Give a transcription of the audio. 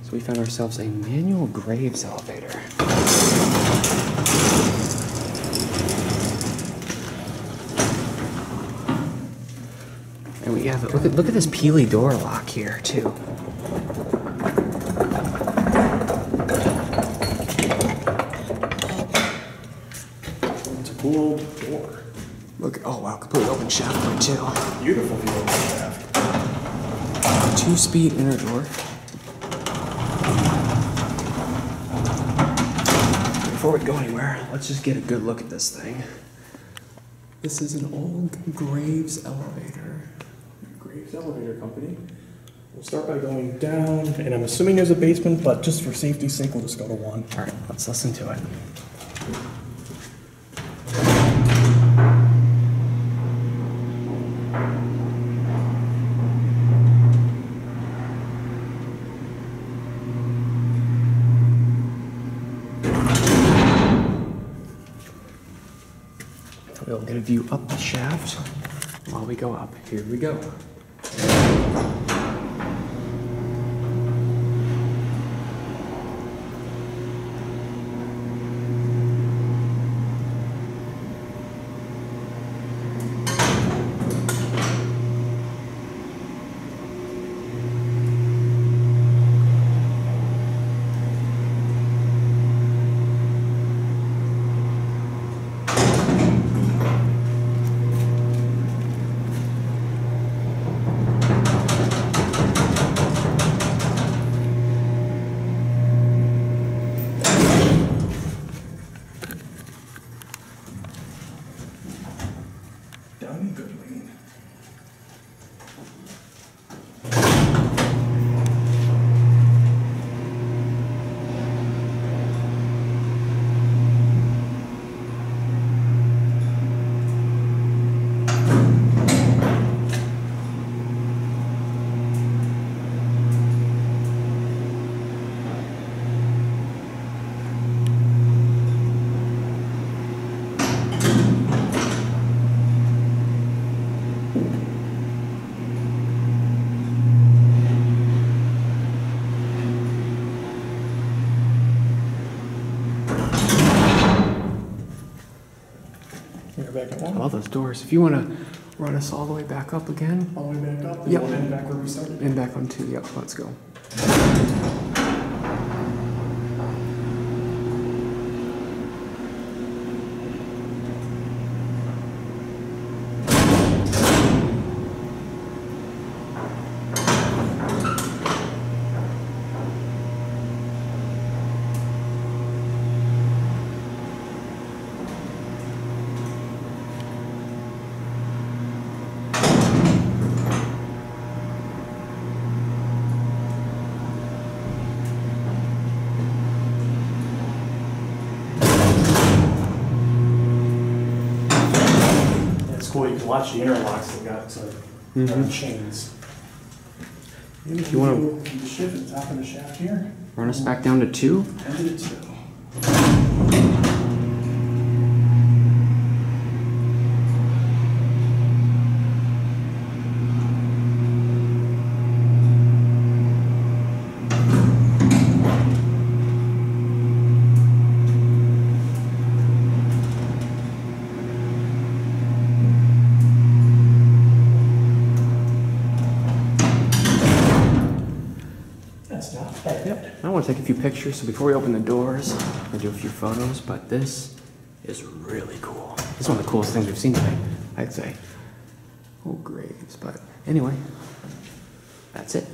So we found ourselves a manual Graves elevator. And we have, look at this peely door lock here too. It's a cool old door. Look, oh wow, completely open shaft door too. Beautiful view of the shaft. 2-speed inner door. Before we go anywhere, let's just get a good look at this thing. This is an old Graves elevator. Graves Elevator Company. We'll start by going down, and I'm assuming there's a basement, but just for safety's sake, we'll just go to 1. All right, let's listen to it. We'll get a view up the shaft while we go up. Here we go. Down good lane. Back at 1. I love those doors. If you want to run us all the way back up again. All the way back up? Yep. And back where we started? And back on 2. Yep, let's go. It's cool, you can watch the interlocks they've got, so chains. If you want to the shift at the top of the shaft here, run us back down to 2. and to the 2. That's not bad. Yep. I want to take a few pictures, so before we open the doors, I'll do a few photos, but this is really cool. This is one of the coolest things we've seen today, I'd say. Oh, Graves. But anyway, that's it.